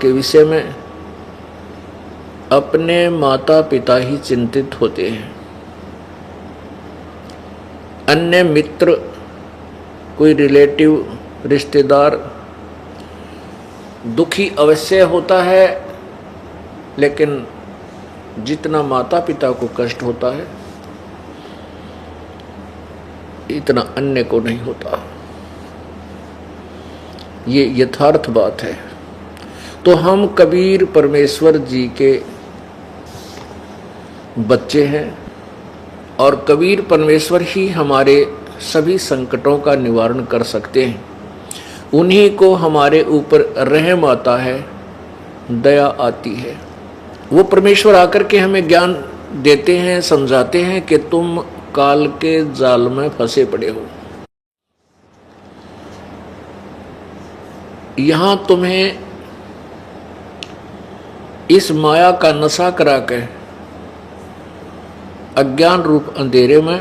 के विषय में अपने माता पिता ही चिंतित होते हैं। अन्य मित्र, कोई रिलेटिव, रिश्तेदार दुखी अवश्य होता है, लेकिन जितना माता पिता को कष्ट होता है इतना अन्य को नहीं होता। ये यथार्थ बात है। तो हम कबीर परमेश्वर जी के बच्चे हैं और कबीर परमेश्वर ही हमारे सभी संकटों का निवारण कर सकते हैं। उन्हीं को हमारे ऊपर रहम आता है, दया आती है। वो परमेश्वर आकर के हमें ज्ञान देते हैं, समझाते हैं कि तुम काल के जाल में फंसे पड़े हो। यहां तुम्हें इस माया का नशा करा के अज्ञान रूप अंधेरे में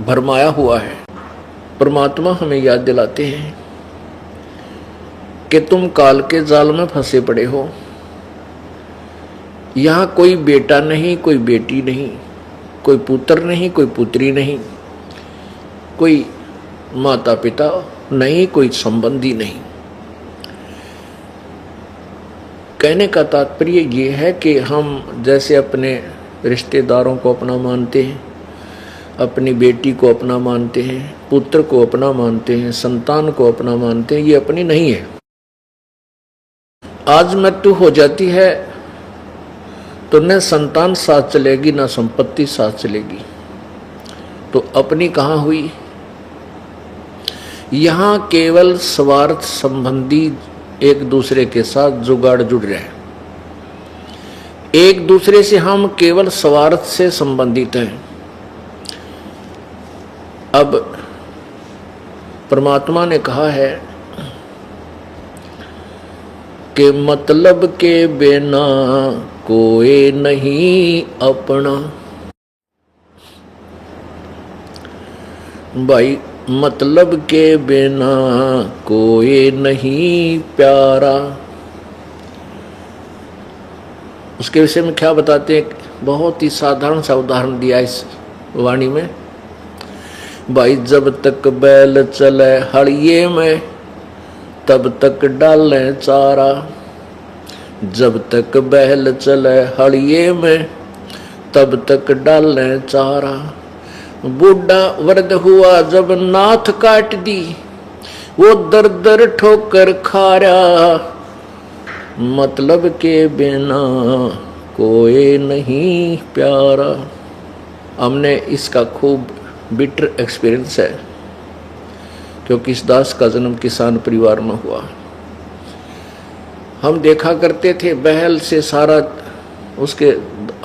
भरमाया हुआ है। परमात्मा हमें याद दिलाते हैं कि तुम काल के जाल में फंसे पड़े हो। यहां कोई बेटा नहीं, कोई बेटी नहीं, कोई पुत्र नहीं, कोई पुत्री नहीं, कोई माता पिता नहीं, कोई संबंधी नहीं। कहने का तात्पर्य ये है कि हम जैसे अपने रिश्तेदारों को अपना मानते हैं, अपनी बेटी को अपना मानते हैं, पुत्र को अपना मानते हैं, संतान को अपना मानते हैं, ये अपनी नहीं है। आज मृत्यु हो जाती है तो न संतान साथ चलेगी, न संपत्ति साथ चलेगी, तो अपनी कहाँ हुई। यहां केवल स्वार्थ संबंधी एक दूसरे के साथ जुगाड़ जुड़ रहे हैं। एक दूसरे से हम केवल स्वार्थ से संबंधित हैं। अब परमात्मा ने कहा है कि मतलब के बिना कोई नहीं अपना। भाई, मतलब के बिना कोई नहीं प्यारा। उसके विषय में क्या बताते हैं, बहुत ही साधारण सा उदाहरण दिया इस वाणी में। भाई, जब तक बैल चले हड़िए में तब तक डाले चारा। जब तक बैल चले हड़िए में तब तक डाले चारा। बूढ़ा वृद्ध हुआ जब नाथ काट दी, वो दर दर ठोकर खारा। मतलब के बिना कोई नहीं प्यारा। हमने इसका खूब बिटर एक्सपीरियंस है, क्योंकि इस दास का जन्म किसान परिवार में हुआ। हम देखा करते थे बैल से सारा उसके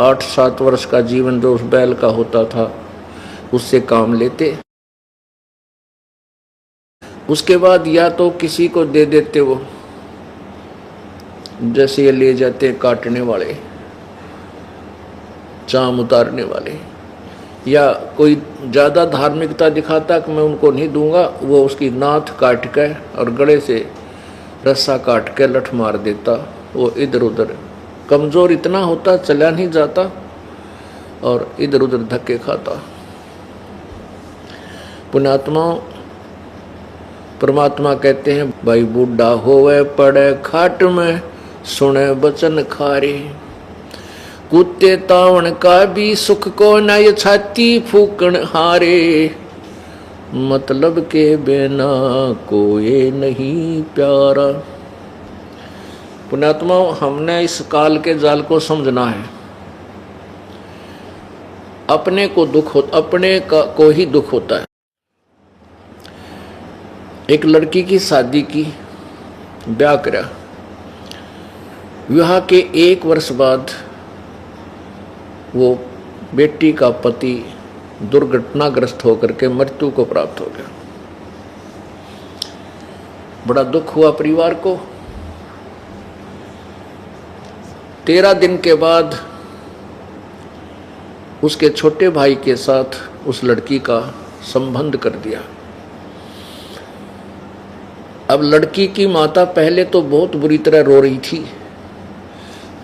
8-7 वर्ष का जीवन जो उस बैल का होता था उससे काम लेते। उसके बाद या तो किसी को दे देते, वो जैसे ये ले जाते काटने वाले, चाम उतारने वाले, या कोई ज़्यादा धार्मिकता दिखाता कि मैं उनको नहीं दूंगा, वो उसकी नाथ काट के और गले से रस्सा काट के लठ मार देता। वो इधर उधर कमज़ोर इतना होता, चला नहीं जाता और इधर उधर धक्के खाता। पुण्यात्माओं, परमात्मा कहते हैं, भाई बूढ़ा होवे पड़े खाट में सुने बचन खारे। कुत्ते तावण का भी सुख को न ये छाती फूकण हारे। मतलब के बिना कोई नहीं प्यारा। पुण्यात्माओं, हमने इस काल के जाल को समझना है। अपने को दुख हो, अपने को ही दुख होता है। एक लड़की की शादी की, ब्याह करा। विवाह के 1 वर्ष बाद वो बेटी का पति दुर्घटनाग्रस्त होकर के मृत्यु को प्राप्त हो गया। बड़ा दुख हुआ परिवार को। 13 दिन के बाद उसके छोटे भाई के साथ उस लड़की का संबंध कर दिया। अब लड़की की माता पहले तो बहुत बुरी तरह रो रही थी,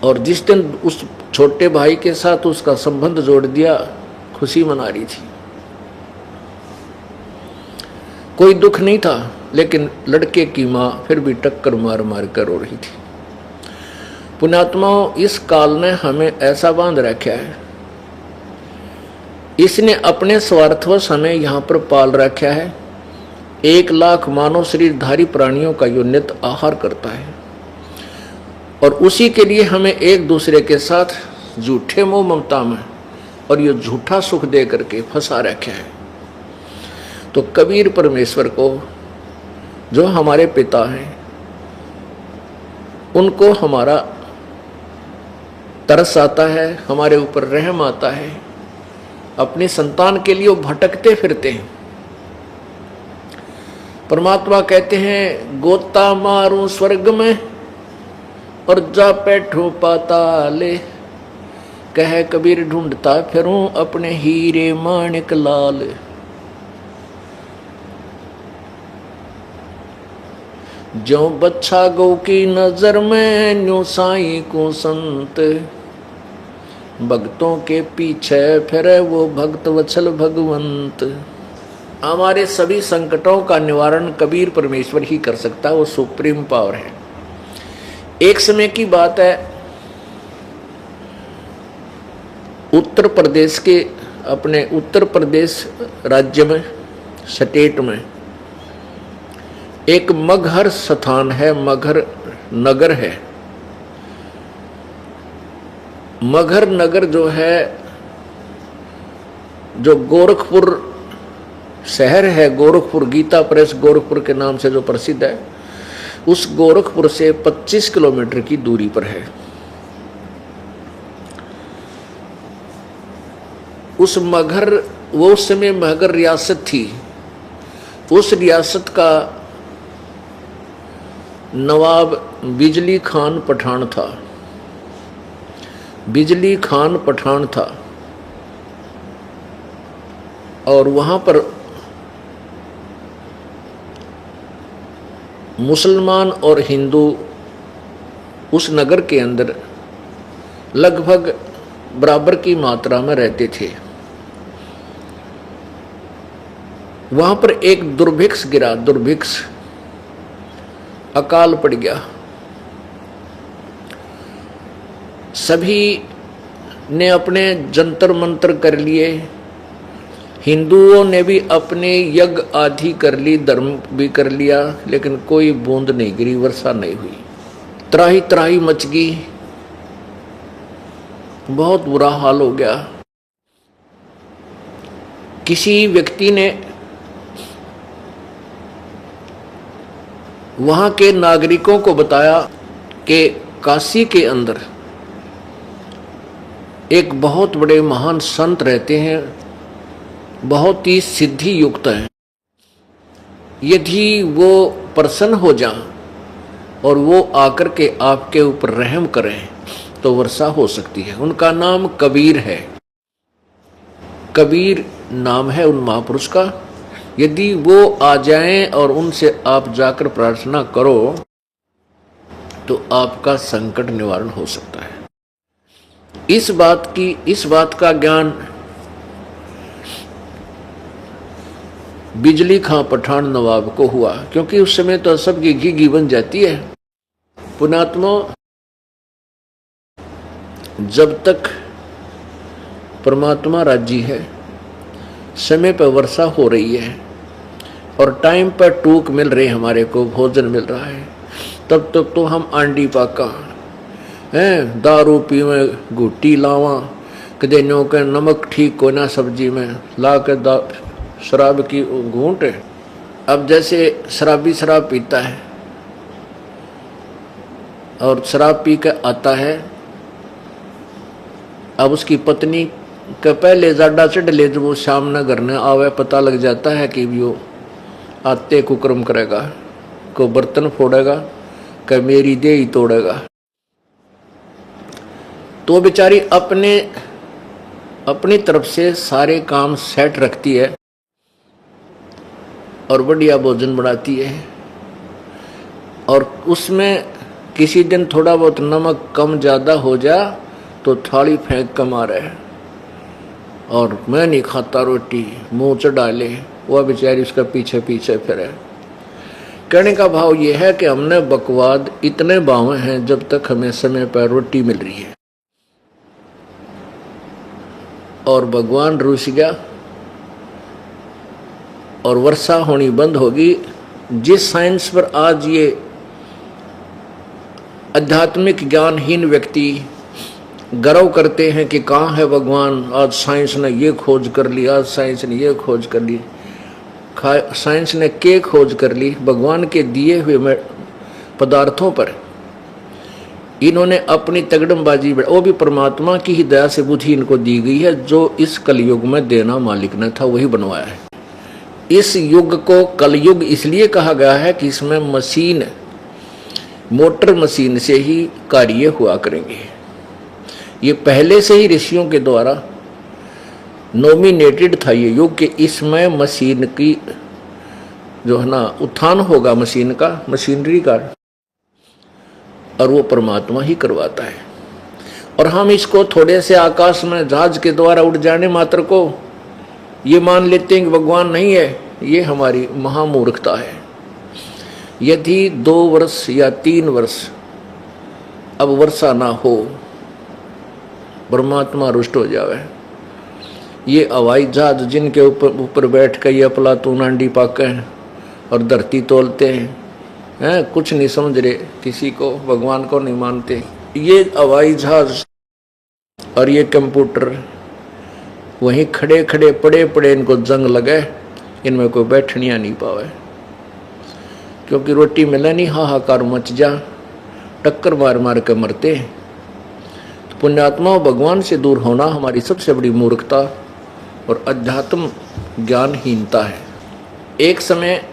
और जिस दिन उस छोटे भाई के साथ उसका संबंध जोड़ दिया, खुशी मना रही थी। कोई दुख नहीं था, लेकिन लड़के की माँ फिर भी टक्कर मार मार कर रो रही थी। पुण्यात्माओं, इस काल ने हमें ऐसा बांध रखा है, इसने अपने स्वार्थवश हमें यहाँ पर पाल रखा है। 1 लाख मानव शरीरधारी प्राणियों का यो नित्य आहार करता है, और उसी के लिए हमें एक दूसरे के साथ झूठे मोह ममता में और ये झूठा सुख दे करके फंसा रखा है। तो कबीर परमेश्वर को, जो हमारे पिता हैं, उनको हमारा तरस आता है, हमारे ऊपर रहम आता है। अपनी संतान के लिए वो भटकते फिरते हैं। परमात्मा कहते हैं, गोता मारूं स्वर्ग में और जा बैठूं पाताले, कह कबीर ढूंढता फिरूं अपने हीरे माणिक लाल। जो बच्चा गौ की नजर में न्यू साईं को संत, भक्तों के पीछे फिरे वो भक्त वत्सल भगवंत। हमारे सभी संकटों का निवारण कबीर परमेश्वर ही कर सकता है, वो सुप्रीम पावर है। एक समय की बात है, उत्तर प्रदेश के, अपने उत्तर प्रदेश राज्य में, स्टेट में एक मगहर स्थान है, मगहर नगर है। मगहर नगर जो है, जो गोरखपुर शहर है, गोरखपुर गीता प्रेस गोरखपुर के नाम से जो प्रसिद्ध है, उस गोरखपुर से 25 किलोमीटर की दूरी पर है। उस मगहर, वो उस समय मगहर रियासत थी। उस रियासत का नवाब बिजली खान पठान था। बिजली खान पठान था, और वहां पर मुसलमान और हिंदू उस नगर के अंदर लगभग बराबर की मात्रा में रहते थे। वहां पर एक दुर्भिक्ष गिरा, दुर्भिक्ष, अकाल पड़ गया। सभी ने अपने जंतर मंतर कर लिए, हिंदुओं ने भी अपने यज्ञ आदि कर ली, धर्म भी कर लिया, लेकिन कोई बूंद नहीं गिरी, वर्षा नहीं हुई। त्राही त्राही मच गई, बहुत बुरा हाल हो गया। किसी व्यक्ति ने वहां के नागरिकों को बताया कि काशी के अंदर एक बहुत बड़े महान संत रहते हैं, बहुत ही सिद्धि युक्त हैं। यदि वो प्रसन्न हो जाएं और वो आकर के आपके ऊपर रहम करें तो वर्षा हो सकती है। उनका नाम कबीर है, कबीर नाम है उन महापुरुष का। यदि वो आ जाएं और उनसे आप जाकर प्रार्थना करो तो आपका संकट निवारण हो सकता है। इस बात का ज्ञान बिजली खां पठान नवाब को हुआ, क्योंकि उस समय तो सबकी घी बन जाती है। पुण्यात्मा, जब तक परमात्मा राजी है, समय पर वर्षा हो रही है और टाइम पर टूक मिल रही, हमारे को भोजन मिल रहा है, तब तक तो हम आंडी पाका हैं, दारू पीवे, घुट्टी लावा, कदे नो के नमक ठीक को ना सब्जी में ला के शराब की घूंट। अब जैसे शराबी शराब पीता है और शराब पी के आता है, अब उसकी पत्नी के पहले जाडा चढ़ ले, जब वो शाम न घर न आवे, पता लग जाता है कि वो आते कुकर्म करेगा, को बर्तन फोड़ेगा, कि मेरी देह ही तोड़ेगा। तो बेचारी अपनी तरफ से सारे काम सेट रखती है और बढ़िया भोजन बनाती है, और उसमें किसी दिन थोड़ा बहुत नमक कम ज़्यादा हो जा तो थाली फेंक कर मारे, और मैं नहीं खाता रोटी, मुंह च डाले, वह बेचारी उसका पीछे पीछे फिरे। कहने का भाव यह है कि हमने बकवाद इतने बावे हैं जब तक हमें समय पर रोटी मिल रही है। और भगवान रूस गया और वर्षा होनी बंद होगी। जिस साइंस पर आज ये आध्यात्मिक ज्ञानहीन व्यक्ति गर्व करते हैं कि कहाँ है भगवान, आज साइंस ने ये खोज कर ली, आज साइंस ने ये खोज कर ली, साइंस ने क्या खोज कर ली? भगवान के दिए हुए पदार्थों पर इन्होंने अपनी तगड़मबाजी, वो भी परमात्मा की ही दया से बुद्धि इनको दी गई है। जो इस कलयुग में देना मालिक ने था वही बनवाया है। इस युग को कलयुग इसलिए कहा गया है कि इसमें मशीन, मोटर मशीन से ही कार्य हुआ करेंगे। ये पहले से ही ऋषियों के द्वारा नॉमिनेटेड था ये युग, कि इसमें मशीन की जो है ना उत्थान होगा, मशीन का, मशीनरी का, और वो परमात्मा ही करवाता है। और हम इसको थोड़े से आकाश में जहाज के द्वारा उड़ जाने मात्र को ये मान लेते हैं कि भगवान नहीं है। ये हमारी महामूर्खता है। यदि 2 वर्ष या 3 वर्ष अब वर्षा ना हो, परमात्मा रुष्ट हो जावे, ये हवाई जहाज जिनके ऊपर बैठ कर ये प्लातून अंडी पाके और धरती तोलते हैं, कुछ नहीं समझ रहे, किसी को, भगवान को नहीं मानते। ये हवाई जहाज और ये कंप्यूटर वहीं खड़े खड़े पड़े पड़े इनको जंग लगे, इनमें कोई बैठनिया नहीं पावे, क्योंकि रोटी मिले नहीं, हाहाकार मच जा, टक्कर मार मार के मरते। तो पुण्यात्मा भगवान से दूर होना हमारी सबसे बड़ी मूर्खता और अध्यात्म ज्ञानहीनता है। एक समय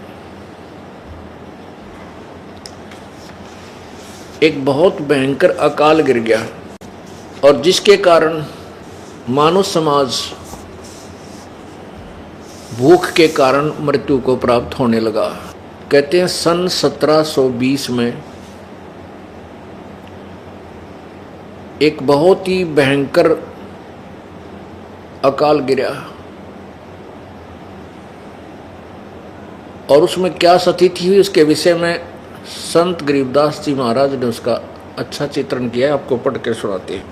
एक बहुत भयंकर अकाल गिर गया और जिसके कारण मानव समाज भूख के कारण मृत्यु को प्राप्त होने लगा। कहते हैं सन 1720 में एक बहुत ही भयंकर अकाल गिरा और उसमें क्या स्थिति हुई उसके विषय में संत गरीबदास जी महाराज ने उसका अच्छा चित्रण किया है, आपको पढ़ के सुनाते हैं।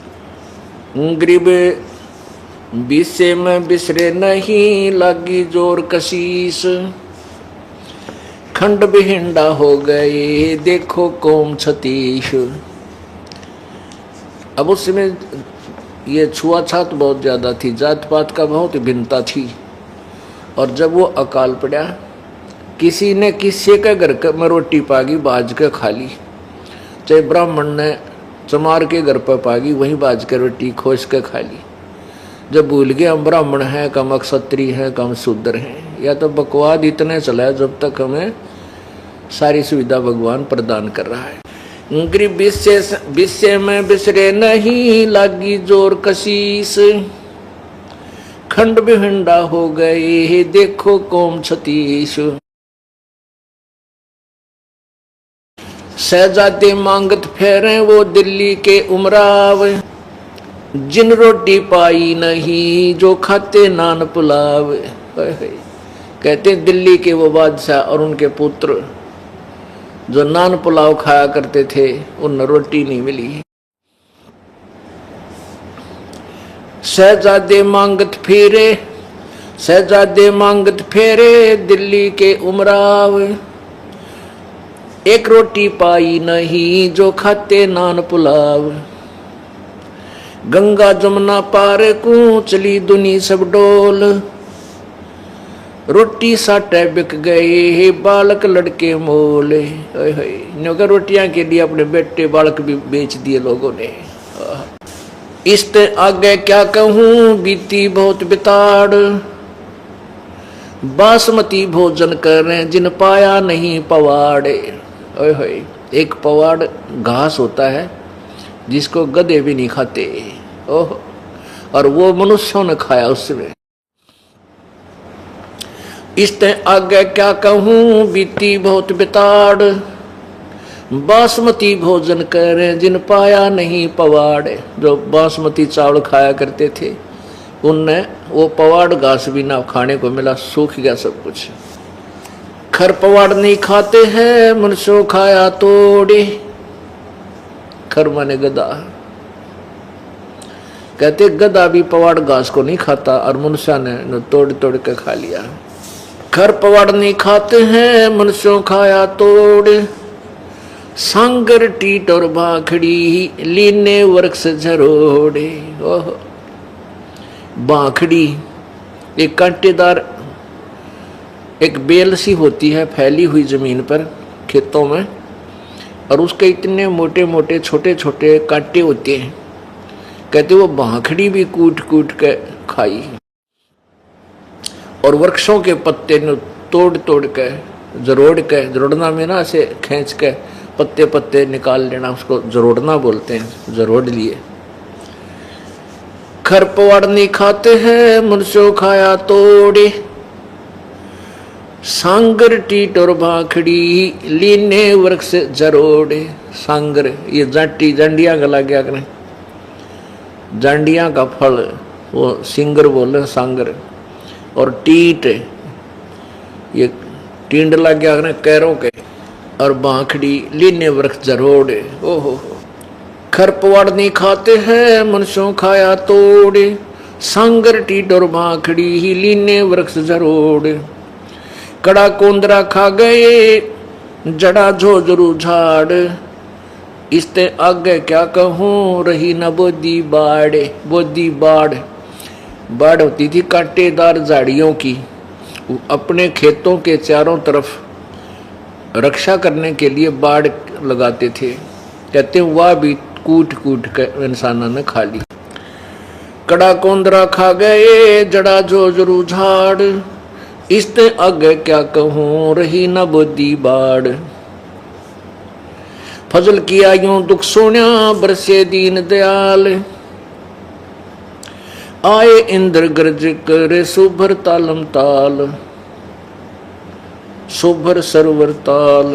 गरीब विषय में बिसरे नहीं, लागी जोर कशीस, खंड बिहिंडा हो गए, देखो कौम छतीश। अब उसमें ये छुआछात बहुत ज़्यादा थी, जात पात का बहुत भिन्नता थी। और जब वो अकाल पड़ा, किसी ने किसी के घर में रोटी पागी बाज के खा ली, चाहे ब्राह्मण ने चमार के घर पर पागी वहीं बाज के रोटी खोज के खा ली। जब भूल गए हम ब्राह्मण हैं, कम क्षत्रिय हैं, कम शूद्र हैं, या तो बकवाद इतने चला है जब तक हमें सारी सुविधा भगवान प्रदान कर रहा है। गरीब विषय में बिसरे नहीं, लागी जोर कशीस, खंड बिहंडा हो गए, देखो कौम छतीश। शहजादे मांगत फेरे वो दिल्ली के उमराव, जिन रोटी पाई नहीं जो खाते नान पुलाव। कहते दिल्ली के वो बादशाह और उनके पुत्र जो नान पुलाव खाया करते थे, उन रोटी नहीं मिली। शहजादे मांगत फेरे दिल्ली के उमराव, एक रोटी पाई नहीं जो खाते नान पुलाव। गंगा जमुना पार को चली दुनी सब डोल, रोटी साटे बिक गए बालक लड़के मोल। न्योंकि रोटियां के लिए अपने बेटे बालक भी बेच दिए लोगों ने। इसते आगे क्या कहूं, बीती बहुत बिताड़, बासमती भोजन करें जिन पाया नहीं पवाड़। एक पवाड़ घास होता है जिसको गधे भी नहीं खाते, ओह, और वो मनुष्यों ने खाया उसमें। इसते आगे क्या कहूं, बीती बहुत बिताड़, बासमती भोजन करें जिन पाया नहीं पवाड़। जो बासमती चावल खाया करते थे उनने वो पवाड़ घास भी ना खाने को मिला, सूख गया सब कुछ। खर पवाड़ नहीं खाते हैं मनुष्यों खाया तोड़े। खर माने गधा, कहते गधा भी पवाड़ घास को नहीं खाता और मनुष्य ने तोड़ तोड़ के खा लिया। खर पवाड़ नहीं खाते हैं मनुष्यों खाया तोड़े। सांगर टीट और बाखड़ी लीने वृक्ष झरोड़े। ओह, बाखड़ी एक कांटेदार एक बेल सी होती है फैली हुई जमीन पर खेतों में, और उसके इतने मोटे मोटे छोटे छोटे कांटे होते हैं। कहते वो बाखड़ी भी कूट कूट के खाई। और वृक्षों के पत्ते ने तोड़ तोड़ के जरोड़ना में ना ऐसे खींच के पत्ते पत्ते निकाल लेना, उसको जरोड़ना बोलते हैं, जरोड़ लिए। खर पवाड़ नहीं खाते हैं मनुष्यों खाया तोड़े। सांगर टीट और भाखड़ी लीने वृक्ष जरोड़े। सांगर ये जाटी जांडिया गला गया करें, जांडिया का फल वो सिंगर बोले सांगर। और टीट ये टींड लग गया करें कैरों के। और बांखड़ी लीने वृक्ष जरोड़े। ओहो, खर पवाड़ नहीं खाते हैं मनुष्यों खाया तोड़े। सांगर टीट और बांखड़ी ही लीने वृक्ष जरोड़े। कड़ा कोंदरा खा गए जड़ा झोझरू झाड़। इसते आगे क्या कहूँ रही न बोदी बाड़े। बोदी बाड़, बाड़ होती थी कांटेदार झाड़ियों की, अपने खेतों के चारों तरफ रक्षा करने के लिए बाड़ लगाते थे। कहते हैं वह भी कूट कूट कर इंसानों ने खा ली। कड़ा कोंदरा खा गए जड़ा झोझरू झाड़। इसते आगे क्या कहूँ रही न बोदी बाड़। फजल किया यूं दुख सोन्या बरसे दीन दयाल। आए इंद्र गर्ज करे सुभर तालम ताल। सुभर सरवर ताल।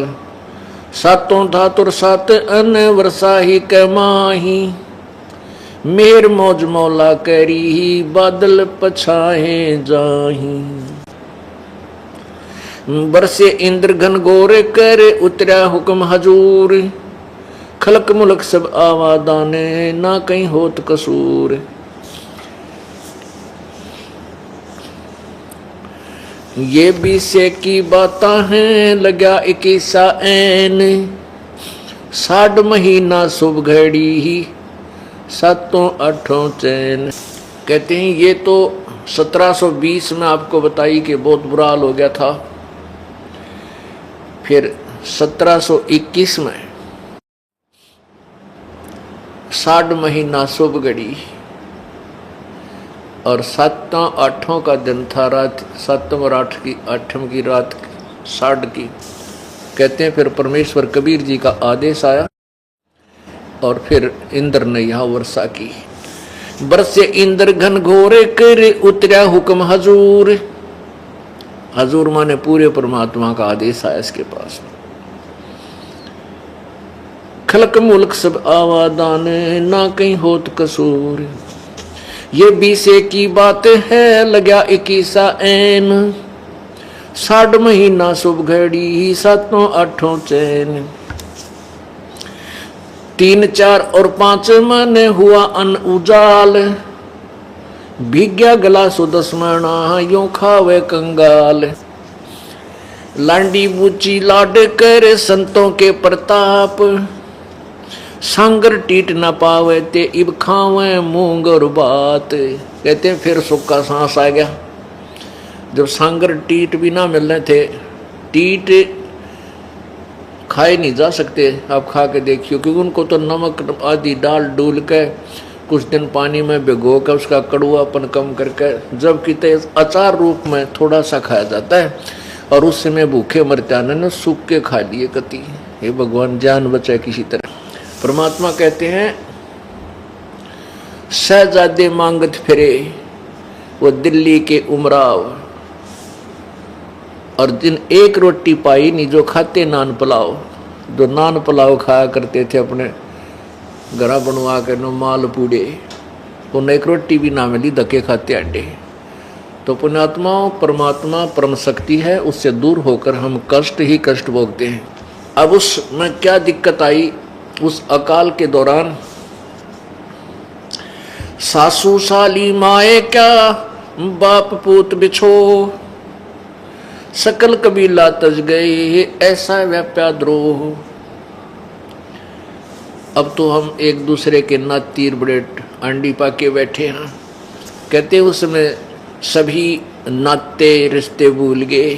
सातों धातुर सात अन वर्षाही के माही। मेर मौज मौला करी ही बादल पछाए जाही। बरसे इंद्र घन गोरे करे उतरा हुक्म हजूर। खलक मुलक सब आवादाने ना कहीं होत कसूर। ये भी से की बाता हैं लगा 21 ऐन। 60 महीना शुभ घड़ी ही सातों आठों चैन। कहते हैं ये तो 1720 में आपको बताई कि बहुत बुरा हाल हो गया था। फिर 1721 में 60 महीना शुभ घड़ी और 7-8 का दिन था, रात 7 और 8 की रात 60 की। कहते हैं फिर परमेश्वर कबीर जी का आदेश आया और फिर इंद्र ने यहाँ वर्षा की। बरसे इंद्र घन घोरे करे उतरा हुक्म हजूर। हजूर माने पूरे परमात्मा का आदेश आया इसके पास। खलक मुल्क सब आवादान ना कहीं होत कसूर। ये 20 की बात है लगा 21 ऐन। 60 महीना शुभ घड़ी सातों आठों चैन। 3, 4 और 5 मन हुआ अन उजाल। भिग्या गला सुदस्मणा यूं खावे कंगाल। लांडी बूची लाड कर संतों के प्रताप। सांगर टीट न पावे ते इब खावे मूंग और बात। कहते हैं फिर सुक्का सांस आ गया जब सांगर टीट भी ना मिलने थे। टीट खाए नहीं जा सकते, आप खा के देखियो, क्योंकि उनको तो नमक आदि डाल डूल के कुछ दिन पानी में भिगो कर उसका कड़वापन कम करके जबकि अचार रूप में थोड़ा सा खाया जाता है और उस समय भूखे मरते ने सूख के खा लिए कति। हे भगवान जान बचाए किसी तरह। परमात्मा कहते हैं शहजादे मांगत फिरे वो दिल्ली के उमराव। और जिन एक रोटी पाई नहीं जो खाते नान पुलाव। जो नान पुलाव खाया करते थे अपने घरा बनवा के नो माल पूड़े, उन्हें एक रोटी भी ना मिली, धक्के खाते अंडे। तो पुण्यात्माओं, परमात्मा परम शक्ति है, उससे दूर होकर हम कष्ट ही कष्ट भोगते हैं। अब उसमें क्या दिक्कत आई, उस अकाल के दौरान सासू साली माए क्या बाप पूत बिछो, सकल कबीला तज गए ऐसा व्याप्या द्रोह। अब तो हम एक दूसरे के नात तीर बड़े अंडी पाके बैठे हैं। कहते उसमें सभी नाते रिश्ते भूल गए,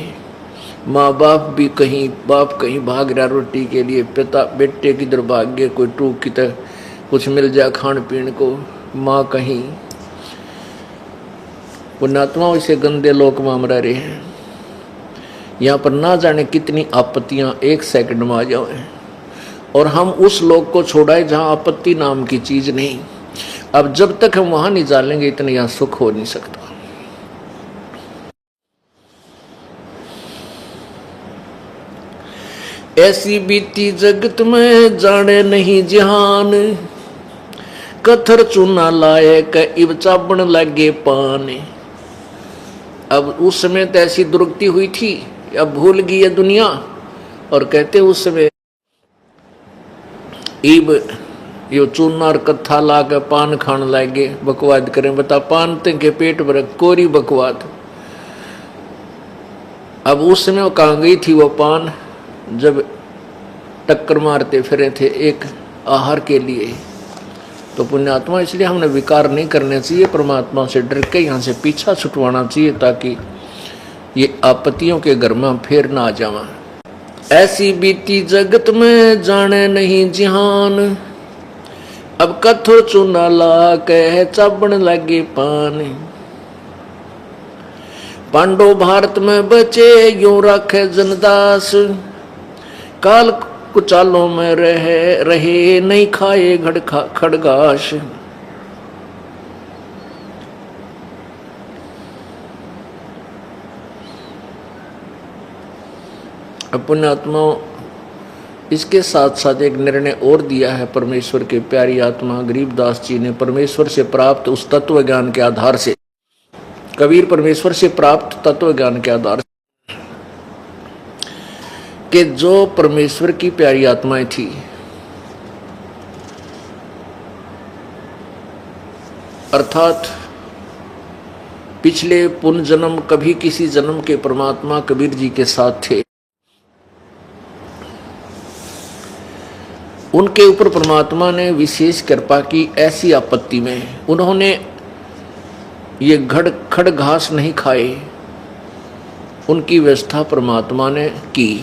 माँ बाप भी कहीं, बाप कहीं भाग रहा रोटी के लिए, पिता बेटे किधर भाग गए, कोई टूक की तरह कुछ मिल जाए खान पीने को, माँ कहीं। पुण्यात्मा इसे गंदे लोक में हम रह रहे हैं। यहाँ पर ना जाने कितनी आपत्तियां एक सेकंड में आ जाए, और हम उस लोक को छोड़ाए जहाँ आपत्ति नाम की चीज नहीं। अब जब तक हम वहां नहीं जालेंगे, इतना यहाँ सुख हो नहीं सकता। ऐसी बीती जगत में जाने नहीं जहान, कथर चूना लाए क इब चाबण लगे पान। अब उस समय तो ऐसी दुर्गति हुई थी, अब भूल गई है दुनिया। और कहते उस समय इब यो चूना और कत्था ला के पान खान लागे, बकवाद करें। बता पान के पेट भर कोरी बकवाद। अब उस समय वो कहाँ गई थी वो पान, जब टक्कर मारते फिरे थे एक आहार के लिए। तो पुण्यात्मा, इसलिए हमने विकार नहीं करने चाहिए, परमात्मा से डर के यहाँ से पीछा छुटवाना चाहिए, ताकि ये आपत्तियों के घर में फिर ना आ जावा। ऐसी बीती जगत में जाने नहीं जिहान, अब कथोर चूना ला कह चाबण लगे पान। पांडव भारत में बचे यूं रखे जनदास, काल कुचालों में रहे नहीं खाए खड़गाश। पुण्यात्माओं, इसके साथ साथ एक निर्णय और दिया है परमेश्वर के प्यारी आत्मा गरीबदास जी ने, परमेश्वर से प्राप्त उस तत्व ज्ञान के आधार से। कबीर परमेश्वर से प्राप्त तत्व ज्ञान के आधार से कि जो परमेश्वर की प्यारी आत्माएं थी, अर्थात पिछले पुण्य जन्म कभी किसी जन्म के परमात्मा कबीर जी के साथ थे, उनके ऊपर परमात्मा ने विशेष कृपा की। ऐसी आपत्ति में उन्होंने ये खड़ घास नहीं खाए, उनकी व्यवस्था परमात्मा ने की।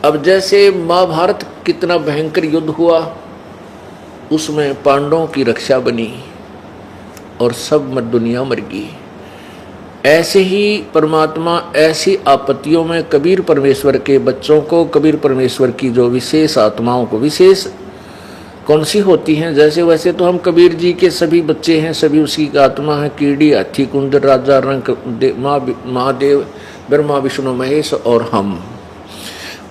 अब जैसे महाभारत कितना भयंकर युद्ध हुआ, उसमें पांडवों की रक्षा बनी और सब दुनिया मर गई। ऐसे ही परमात्मा ऐसी आपत्तियों में कबीर परमेश्वर के बच्चों को, कबीर परमेश्वर की जो विशेष आत्माओं को, विशेष कौन सी होती हैं, जैसे वैसे तो हम कबीर जी के सभी बच्चे हैं, सभी उसकी आत्मा है। कीड़ी, हाथी, कुंदर, राजा, रंग, महादेव, ब्रह्मा, विष्णु, महेश और हम।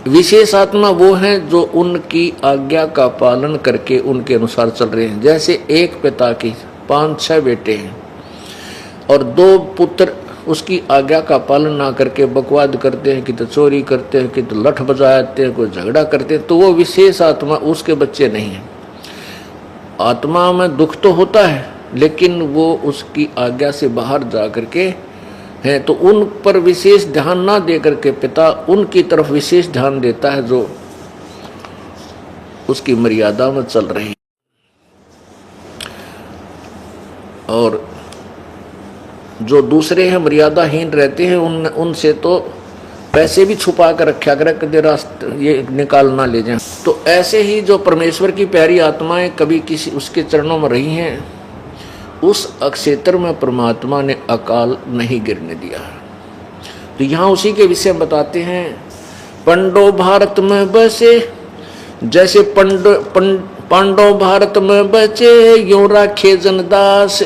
विशेष आत्मा वो हैं जो उनकी आज्ञा का पालन करके उनके अनुसार चल रहे हैं। जैसे एक पिता की 5-6 बेटे हैं और 2 पुत्र उसकी आज्ञा का पालन ना करके बकवाद करते हैं, कि तो चोरी करते हैं, कि तो लठ बजाते हैं, कोई झगड़ा करते हैं, तो वो विशेष आत्मा उसके बच्चे नहीं हैं। आत्मा में दुख तो होता है, लेकिन वो उसकी आज्ञा से बाहर जा करके हैं, तो उन पर विशेष ध्यान ना दे करके पिता उनकी तरफ विशेष ध्यान देता है जो उसकी मर्यादा में चल रही। और जो दूसरे हैं मर्यादाहीन रहते हैं, उनसे तो पैसे भी छुपा कर रखा करे, कभी रास्ते ये निकाल ना ले जाए। तो ऐसे ही जो परमेश्वर की प्यारी आत्माएं कभी किसी उसके चरणों में रही हैं, उस अक्षेत्र में परमात्मा ने अकाल नहीं गिरने दिया। तो यहाँ उसी के विषय बताते हैं। पांडव भारत में बसे, जैसे पांडव भारत में बचे यूं राखे जनदास,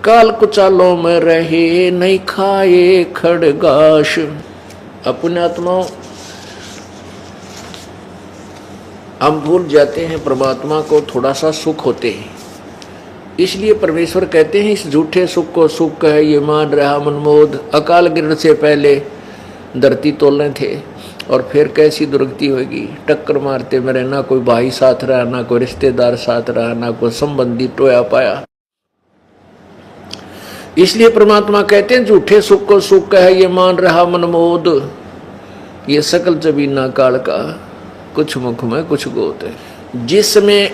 काल कुचालों में रहे नहीं खाए खड़गाश। पुण्यात्माओं, हम भूल जाते हैं परमात्मा को थोड़ा सा सुख होते हैं, इसलिए परमेश्वर कहते हैं इस झूठे सुख को सुख है ये मान रहा मनमोद। अकाल गिरने से पहले धरती तोलने थे और फिर कैसी दुर्गति होगी। टक्कर मारते मेरे ना कोई भाई साथ रहा, ना कोई रिश्तेदार साथ रहा, ना कोई संबंधी टोया पाया। इसलिए परमात्मा कहते हैं झूठे सुख को सुख है ये मान रहा मनमोद। ये सकल जबीना काल का कुछ मुख में कुछ गोत है। जिसमें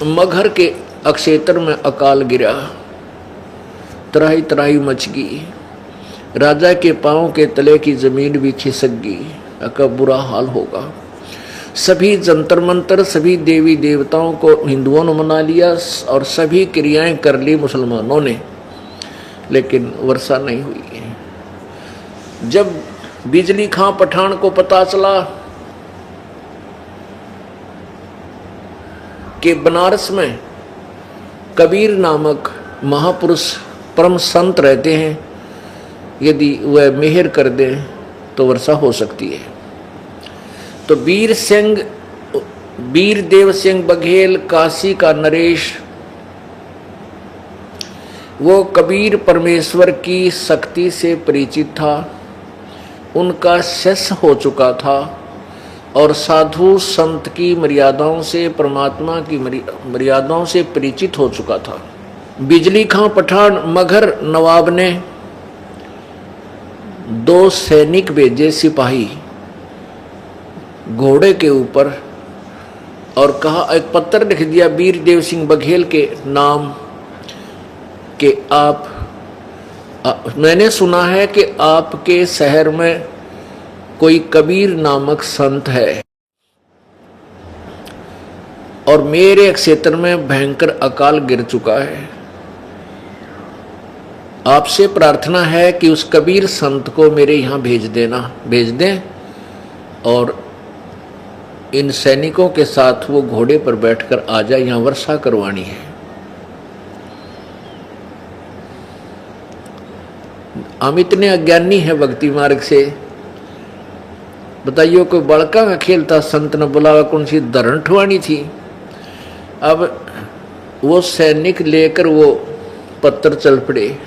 मगहर के अक्षेत्र में अकाल गिरा, त्राही त्राही मच गई, राजा के पांव के तले की जमीन भी खिसक गई। का बुरा हाल होगा। सभी जंतर मंतर सभी देवी देवताओं को हिंदुओं ने मना लिया और सभी क्रियाएं कर ली मुसलमानों ने, लेकिन वर्षा नहीं हुई। जब बिजली खां पठान को पता चला कि बनारस में कबीर नामक महापुरुष परम संत रहते हैं, यदि वह मेहर कर दें तो वर्षा हो सकती है। तो वीर देव सिंह बघेल काशी का नरेश, वो कबीर परमेश्वर की शक्ति से परिचित था, उनका शिष्य हो चुका था और साधु संत की मर्यादाओं से परमात्मा की मर्यादाओं से परिचित हो चुका था। बिजली खां पठान मगहर नवाब ने 2 सैनिक भेजे सिपाही घोड़े के ऊपर और कहा, एक पत्र लिख दिया वीर देव सिंह बघेल के नाम कि मैंने सुना है कि आपके शहर में कोई कबीर नामक संत है और मेरे क्षेत्र में भयंकर अकाल गिर चुका है। आपसे प्रार्थना है कि उस कबीर संत को मेरे यहाँ भेज दें और इन सैनिकों के साथ वो घोड़े पर बैठकर आ जाए, यहाँ वर्षा करवानी है। हम इतने अज्ञानी हैं भक्ति मार्ग से, बताइए कोई बड़का का खेल था, संत ने बुलावा कौन सी धरण ठुआनी थी। अब वो सैनिक लेकर वो पत्थर चल पड़े,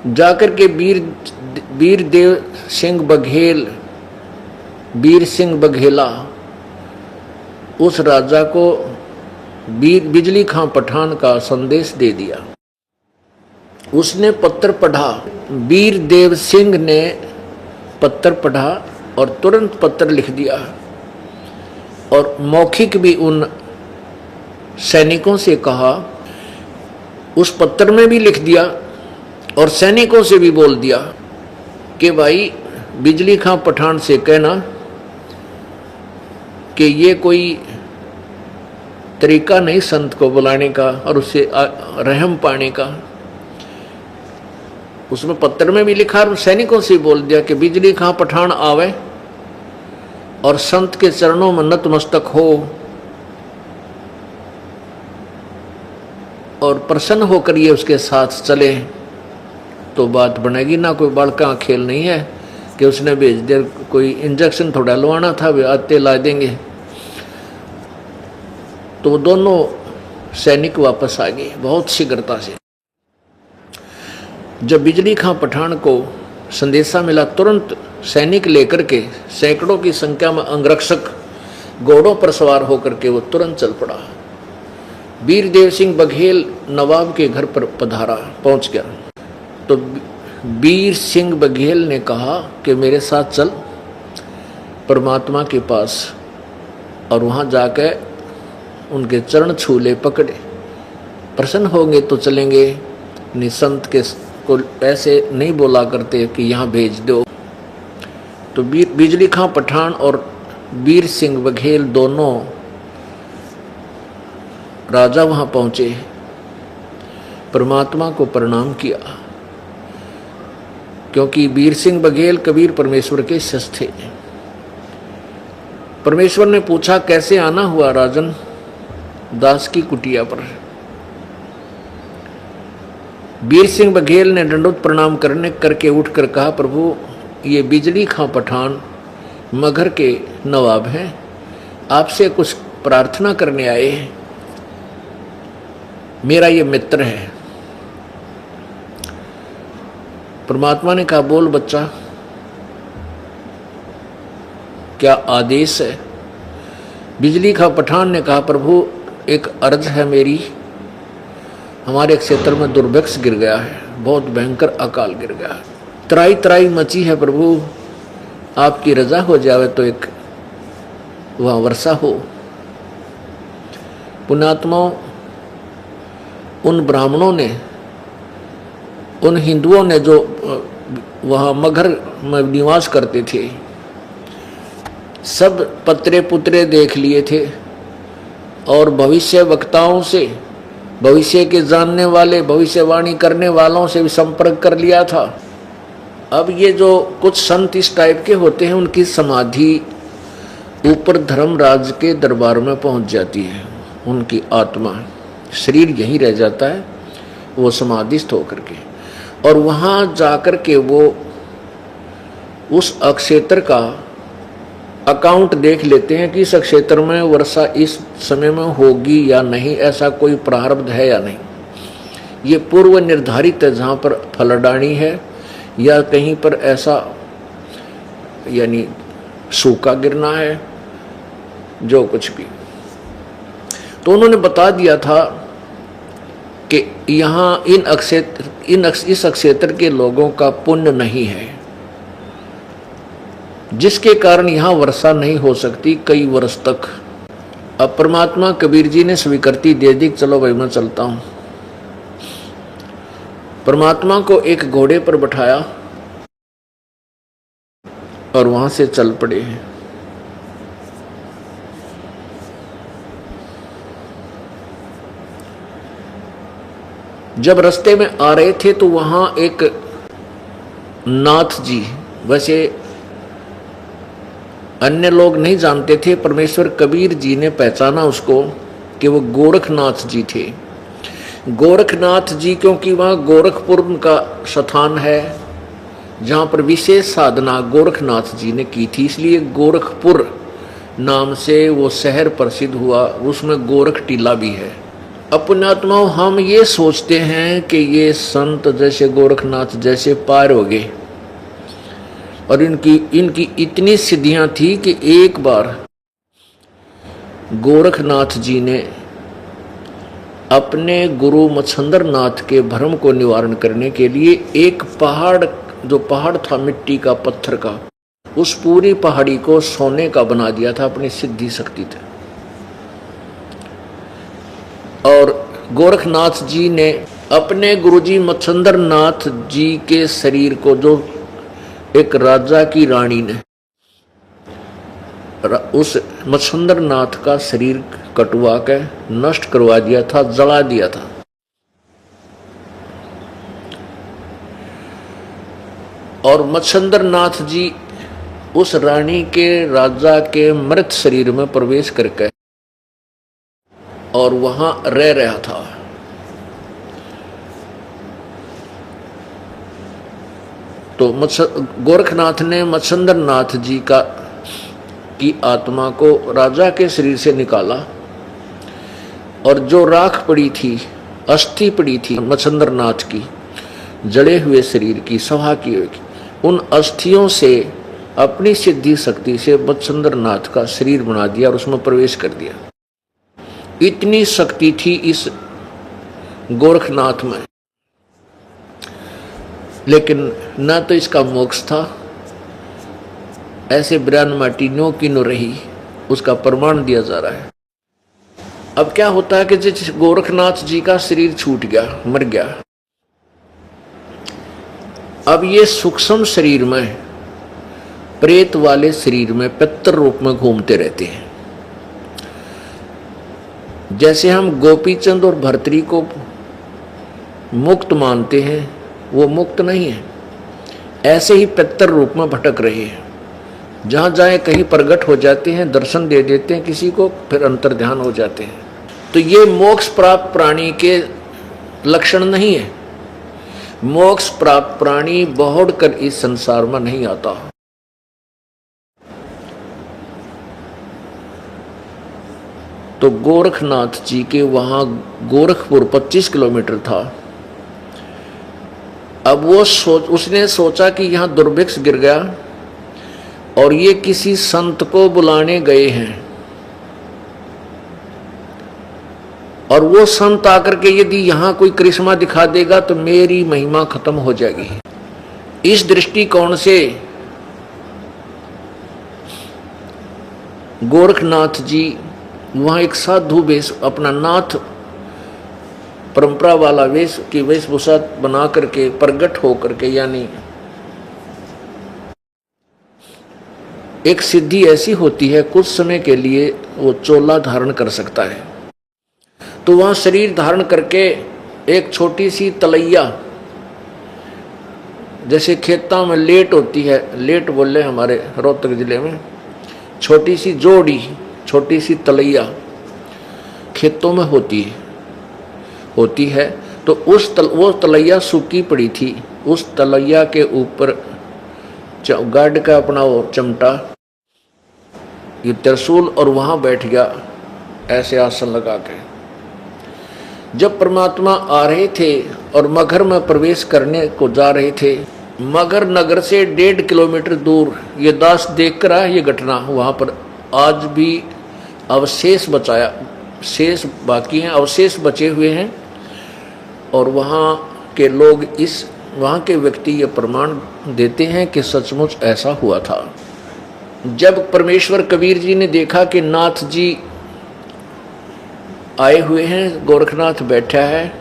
जाकर के वीर देव सिंह बघेल वीर सिंह बघेला उस राजा को बिजली खां पठान का संदेश दे दिया। उसने पत्र पढ़ा, वीर देव सिंह ने पत्र पढ़ा और तुरंत पत्र लिख दिया और मौखिक भी उन सैनिकों से कहा, उस पत्र में भी लिख दिया और सैनिकों से भी बोल दिया कि भाई बिजली खां पठान से कहना कि ये कोई तरीका नहीं संत को बुलाने का और उससे रहम पाने का। उसमें पत्र में भी लिखा और सैनिकों से बोल दिया कि बिजली खां पठान आवे और संत के चरणों में नतमस्तक हो और प्रसन्न होकर ये उसके साथ चले तो बात बनेगी। ना कोई बड़का खेल नहीं है कि उसने भेज दिया, कोई इंजेक्शन थोड़ा लवाना था, वे आते ला देंगे। तो दोनों सैनिक वापस आ गए बहुत शीघ्रता से। जब बिजली खां पठान को संदेशा मिला, तुरंत सैनिक लेकर के सैकड़ों की संख्या में अंगरक्षक घोड़ों पर सवार होकर के वो तुरंत चल पड़ा। वीर देव सिंह बघेल नवाब के घर पर पधारा, पहुंच गया। तो वीर सिंह बघेल ने कहा कि मेरे साथ चल परमात्मा के पास, और वहां जाकर उनके चरण छूले पकड़े, प्रसन्न होंगे तो चलेंगे, निसंत के को ऐसे नहीं बोला करते कि यहाँ भेज दो। तो बिजली खां पठान और वीर सिंह बघेल दोनों राजा वहां पहुंचे, परमात्मा को प्रणाम किया, क्योंकि वीर सिंह बघेल कबीर परमेश्वर के शिष्य थे। परमेश्वर ने पूछा कैसे आना हुआ राजन? दास की कुटिया पर। वीर सिंह बघेल ने दंडोत प्रणाम करके उठकर कहा, प्रभु ये बिजली खां पठान मगहर के नवाब हैं, आपसे कुछ प्रार्थना करने आए हैं, मेरा ये मित्र है। परमात्मा ने कहा, बोल बच्चा, क्या आदेश है? बिजली का पठान ने कहा, प्रभु एक अर्ज है मेरी, हमारे क्षेत्र में दुर्भिक्ष गिर गया है, बहुत भयंकर अकाल गिर गया है, त्राई त्राई मची है प्रभु, आपकी रजा हो जावे तो एक वहाँ वर्षा हो। पुण्यात्माओं, उन ब्राह्मणों ने, उन हिंदुओं ने जो वहाँ मगहर में निवास करते थे, सब पत्रे पुत्रे देख लिए थे और भविष्य वक्ताओं से, भविष्य के जानने वाले, भविष्यवाणी करने वालों से भी संपर्क कर लिया था। अब ये जो कुछ संत इस टाइप के होते हैं, उनकी समाधि ऊपर धर्मराज के दरबार में पहुंच जाती है, उनकी आत्मा, शरीर यहीं रह जाता है, वो समाधिस्थ होकर के, और वहाँ जाकर के वो उस अक्षेत्र का अकाउंट देख लेते हैं कि इस क्षेत्र में वर्षा इस समय में होगी या नहीं, ऐसा कोई प्रारब्ध है या नहीं। ये पूर्व निर्धारित है, जहाँ पर फलडाणी है या कहीं पर ऐसा यानी सूखा गिरना है, जो कुछ भी। तो उन्होंने बता दिया था कि यहाँ इस क्षेत्र के लोगों का पुण्य नहीं है, जिसके कारण यहाँ वर्षा नहीं हो सकती कई वर्ष तक। अब परमात्मा कबीर जी ने स्वीकृति दे दी, चलो भाई मैं चलता हूँ। परमात्मा को एक घोड़े पर बैठाया और वहां से चल पड़े हैं। जब रास्ते में आ रहे थे तो वहां एक नाथ जी, वैसे अन्य लोग नहीं जानते थे, परमेश्वर कबीर जी ने पहचाना उसको कि वो गोरखनाथ जी थे। गोरखनाथ जी क्योंकि वहाँ गोरखपुर का स्थान है जहाँ पर विशेष साधना गोरखनाथ जी ने की थी, इसलिए गोरखपुर नाम से वो शहर प्रसिद्ध हुआ। उसमें गोरख टीला भी है। अब पुण्यात्माओं, हम ये सोचते हैं कि ये संत जैसे गोरखनाथ जैसे पार हो गए और इनकी इतनी सिद्धियां थी कि एक बार गोरखनाथ जी ने अपने गुरु मच्छंदर नाथ के भ्रम को निवारण करने के लिए एक पहाड़, जो पहाड़ था मिट्टी का, पत्थर का, उस पूरी पहाड़ी को सोने का बना दिया था अपनी सिद्धि शक्ति थे। और गोरखनाथ जी ने अपने गुरुजी मच्छंदर नाथ जी के शरीर को, जो एक राजा की रानी ने उस मच्छंदर नाथ का शरीर कटवा के नष्ट करवा दिया था, जला दिया था। और मच्छंदर नाथ जी उस रानी के, राजा के मृत शरीर में प्रवेश करके और वहां रह रहा था। तो गोरखनाथ ने मच्छंदर नाथ जी की आत्मा को राजा के शरीर से निकाला और जो राख पड़ी थी, अस्थि पड़ी थी मच्छंदर नाथ की, जड़े हुए शरीर की, सभा की हुई, उन अस्थियों से अपनी सिद्धि शक्ति से मच्छंदर नाथ का शरीर बना दिया और उसमें प्रवेश कर दिया। इतनी शक्ति थी इस गोरखनाथ में, लेकिन न तो इसका मोक्ष था, ऐसे ब्रान माटी नो की नो रही, उसका प्रमाण दिया जा रहा है। अब क्या होता है कि जिस गोरखनाथ जी का शरीर छूट गया, मर गया, अब ये सूक्ष्म शरीर में, प्रेत वाले शरीर में पितर रूप में घूमते रहते हैं। जैसे हम गोपीचंद और भर्तरी को मुक्त मानते हैं, वो मुक्त नहीं है, ऐसे ही पितर रूप में भटक रहे हैं। जहाँ जाए कहीं प्रकट हो जाते हैं, दर्शन दे देते हैं किसी को, फिर अंतर्ध्यान हो जाते हैं। तो ये मोक्ष प्राप्त प्राणी के लक्षण नहीं है। मोक्ष प्राप्त प्राणी बहुड़ कर इस संसार में नहीं आता। तो गोरखनाथ जी के वहाँ गोरखपुर 25 किलोमीटर था। अब वो उसने सोचा कि यहाँ दुर्भिक्ष गिर गया और ये किसी संत को बुलाने गए हैं, और वो संत आकर के यदि यहाँ कोई करिश्मा दिखा देगा तो मेरी महिमा खत्म हो जाएगी। इस दृष्टिकोण से गोरखनाथ जी वहाँ एक साधु वेश, अपना नाथ परंपरा वाला वेश की वेशभूषा बना करके प्रकट हो करके, यानी एक सिद्धि ऐसी होती है कुछ समय के लिए वो चोला धारण कर सकता है, तो वहाँ शरीर धारण करके एक छोटी सी तलैया, जैसे खेतों में लेट होती है, लेट बोले हमारे रोहतक जिले में, छोटी सी जोड़ी, छोटी सी तलैया खेतों में होती है तो वो तलैया सूखी पड़ी थी, उस तलैया के ऊपर गार्ड का अपना वो चिमटा, ये त्रिशूल, और वहां बैठ गया ऐसे आसन लगा के। जब परमात्मा आ रहे थे और मगहर में प्रवेश करने को जा रहे थे, मगहर नगर से 1.5 किलोमीटर दूर ये दास देख कर आया ये घटना। वहां पर आज भी अवशेष बचाया, शेष बाकी हैं, अवशेष बचे हुए हैं, और वहाँ के लोग वहाँ के व्यक्ति ये प्रमाण देते हैं कि सचमुच ऐसा हुआ था। जब परमेश्वर कबीर जी ने देखा कि नाथ जी आए हुए हैं, गोरखनाथ बैठा है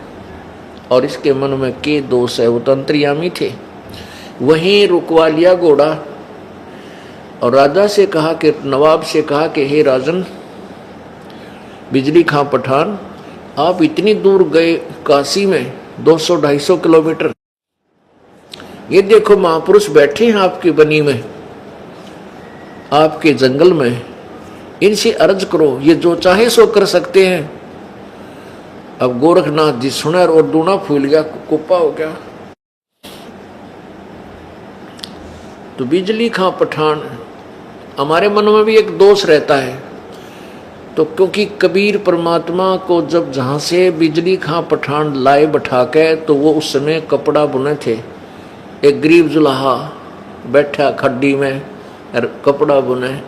और इसके मन में के दोष है, वो तो अंतर्यामी थे, वहीं रुकवा लिया घोड़ा और राजा से कहा कि, नवाब से कहा कि हे राजन बिजली खां पठान, आप इतनी दूर गए काशी में 200-250 किलोमीटर, ये देखो महापुरुष बैठे हैं आपकी बनी में, आपके जंगल में, इनसे अर्ज करो, ये जो चाहे सो कर सकते हैं। अब गोरखनाथ जी सुना और दूना फूल गया, कुप्पा हो गया। तो बिजली खां पठान, हमारे मन में भी एक दोष रहता है, तो क्योंकि कबीर परमात्मा को जब जहाँ से बिजली खां पठान लाए बैठा के, तो वो उस समय कपड़ा बुने थे, एक गरीब जुलाहा बैठा खड्डी में और कपड़ा बुने,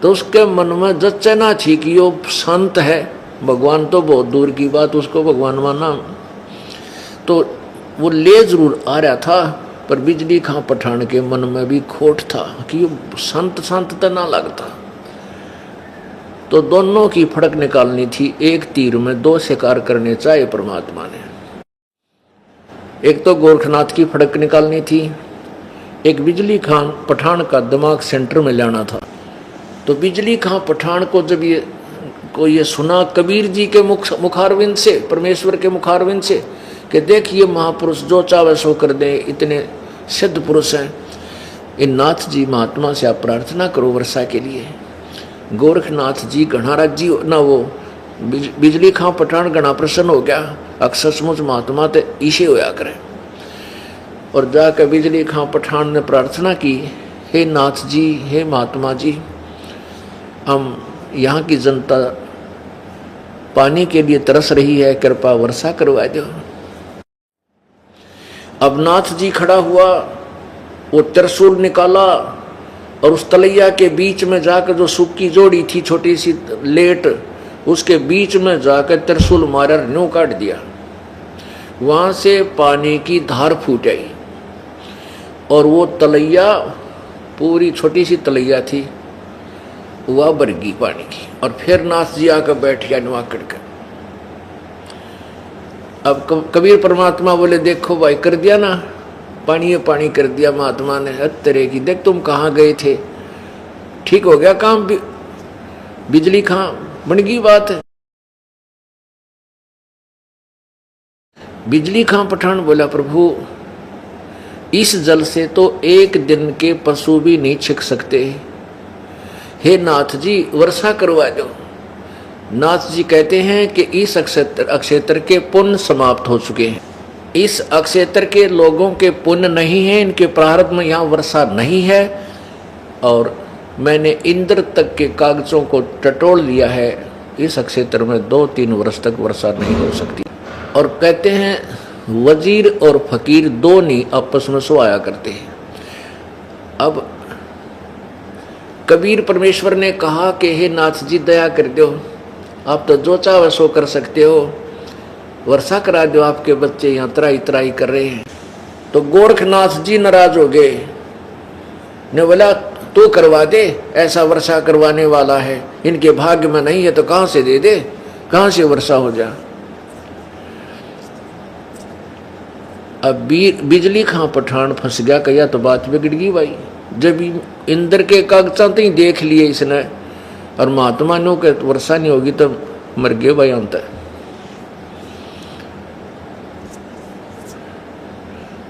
तो उसके मन में जचना थी कि यो संत है, भगवान तो बहुत दूर की बात, उसको भगवान माना, तो वो ले जरूर आ रहा था, पर बिजली खां पठान के मन में भी खोट था कि यो संत तो ना लगता। तो दोनों की फड़क निकालनी थी, एक तीर में 2 शिकार करने चाहे परमात्मा ने। एक तो गोरखनाथ की फड़क निकालनी थी, एक बिजली खां पठान का दिमाग सेंटर में लाना था। तो बिजली खां पठान को जब ये सुना कबीर जी के मुखारविंद से, परमेश्वर के मुखारविंद से, कि देखिए महापुरुष जो चाहे सो कर दे, इतने सिद्ध पुरुष हैं, इन नाथ जी महात्मा से आप प्रार्थना करो वर्षा के लिए। गोरखनाथ जी घना राजी ना, वो बिजली खां पठान घना प्रसन्न हो गया, अक्सर सचमुच महात्मा तो ईशे होया करे, और जाकर बिजली खां पठान ने प्रार्थना की, हे नाथ जी, हे महात्मा जी, हम यहाँ की जनता पानी के लिए तरस रही है, कृपा वर्षा करवा दो। अब नाथ जी खड़ा हुआ, वो त्रिशूल निकाला और उस तलैया के बीच में जाकर, जो सूखी जोड़ी थी छोटी सी लेट, उसके बीच में जाकर त्रिशूल मारा, न्यू काट दिया। वहां से पानी की धार फूट आई और वो तलैया, पूरी छोटी सी तलैया थी, वह भर गई पानी की, और फिर नाथ जी आकर बैठ गया नुआ करके। अब कबीर परमात्मा बोले, देखो भाई कर दिया ना, पानी कर दिया महात्मा ने, तेरे की देख तुम कहाँ गए थे, ठीक हो गया काम, बिजली खां बन गई बात है। बिजली खां पठान बोला, प्रभु इस जल से तो एक दिन के पशु भी नहीं छिक सकते, हे नाथ जी वर्षा करवा दो। नाथ जी कहते हैं कि इस अक्षेत्र के पुण्य समाप्त हो चुके हैं, इस अक्षेत्र के लोगों के पुण्य नहीं है, इनके प्रारब्ध में यहाँ वर्षा नहीं है, और मैंने इंद्र तक के कागजों को टटोल लिया है इस क्षेत्र में 2-3 वर्ष तक वर्षा नहीं हो सकती। और कहते हैं वजीर और फकीर दो नहीं आपस में सोया करते हैं। अब कबीर परमेश्वर ने कहा कि हे नाथ जी दया कर दो, आप तो जो चाहे सो कर सकते हो, वर्षा करा दो, आपके बच्चे यहाँ त्राई त्राई कर रहे हैं। तो गोरखनाथ जी नाराज हो गए, ने बोला तू करवा दे, ऐसा वर्षा करवाने वाला है, इनके भाग्य में नहीं है तो कहां से दे दे, कहां से वर्षा हो जा। अब बिजली खां पठान फंस गया, कहिया तो बात बिगड़ गई भाई। जब इंद्र के कागजात ही देख लिए इसने और महात्मा ने के वर्षा नहीं होगी तो मर गए भाई अंत।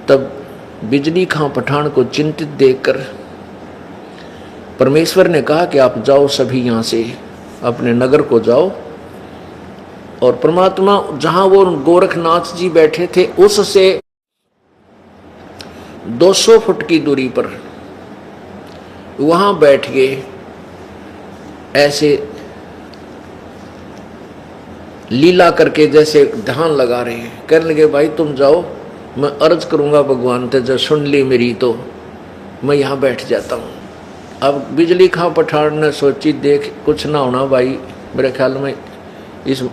तब बिजली खां पठान को चिंतित देखकर परमेश्वर ने कहा कि आप जाओ, सभी यहां से अपने नगर को जाओ। और परमात्मा जहां वो गोरखनाथ जी बैठे थे उससे 200 फुट की दूरी पर वहां बैठ गए, ऐसे लीला करके जैसे ध्यान लगा रहे हैं। कहने लगे भाई तुम जाओ, मैं अर्ज करूंगा भगवान से, जब सुन ली मेरी तो मैं यहां बैठ जाता हूं। अब बिजली खां पठान ने सोची देख कुछ ना होना भाई, मेरे ख्याल में इस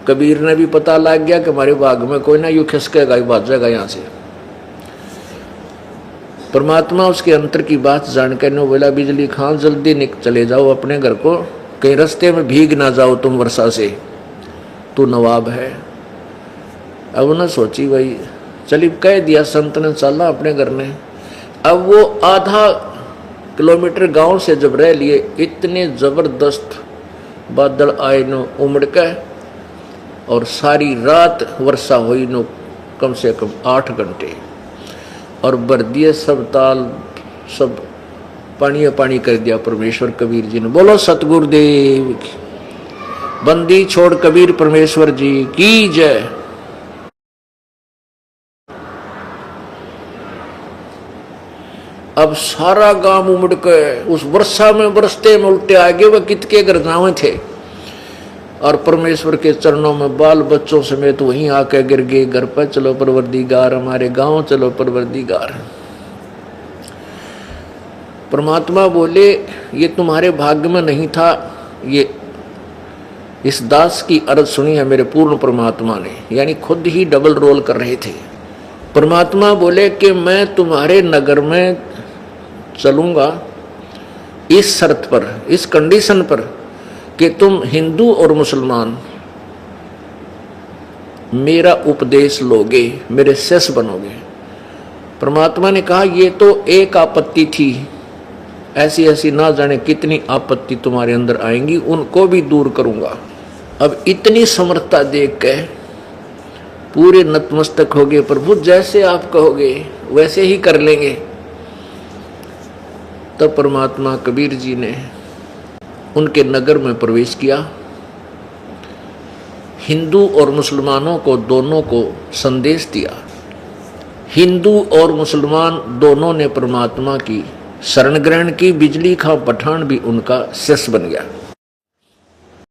कबीर ने भी पता लग गया कि हमारे बाग में कोई ना यूं खिसकेगा ही भाग जाएगा यहाँ से। परमात्मा उसके अंतर की बात जानकर ने बोला बिजली खां जल्दी चले जाओ अपने घर को, कहीं रास्ते में भीग ना जाओ तुम वर्षा से, तू नवाब है। अब उन्हें सोची भाई चली, कह दिया संत ने, चला अपने घर ने। अब वो आधा किलोमीटर गांव से जब रह लिए, इतने जबरदस्त बादल आए नो उमड़ के, और सारी रात वर्षा हुई नो कम से कम 8 घंटे, और भर दिए सब ताल, सब पानी पानी कर दिया परमेश्वर कबीर जी ने। बोलो सतगुरुदेव की, बंदी छोड़ कबीर परमेश्वर जी की जय। अब सारा गांव उमड़ के उस वर्षा में बरसते में उल्टे आ गए, वह कितके घर गाँव थे, और परमेश्वर के चरणों में बाल बच्चों समेत वहीं आके गिर गए। घर पर चलो परवरदिगार, हमारे गांव चलो परवरदिगार। परमात्मा बोले ये तुम्हारे भाग्य में नहीं था, ये इस दास की अर्ज सुनी है मेरे पूर्ण परमात्मा ने, यानी खुद ही डबल रोल कर रहे थे। परमात्मा बोले कि मैं तुम्हारे नगर में चलूंगा इस शर्त पर, इस कंडीशन पर कि तुम हिंदू और मुसलमान मेरा उपदेश लोगे, मेरे शिष्य बनोगे। परमात्मा ने कहा ये तो एक आपत्ति थी, ऐसी ऐसी ना जाने कितनी आपत्ति तुम्हारे अंदर आएंगी, उनको भी दूर करूंगा। अब इतनी समर्थता देख के पूरे नतमस्तक हो गए, प्रभु जैसे आप कहोगे वैसे ही कर लेंगे। तब परमात्मा कबीर जी ने उनके नगर में प्रवेश किया। हिंदू और मुसलमानों को दोनों को संदेश दिया। हिंदू और मुसलमान दोनों ने परमात्मा की शरण ग्रहण की। बिजली खां पठान भी उनका शिष्य बन गया।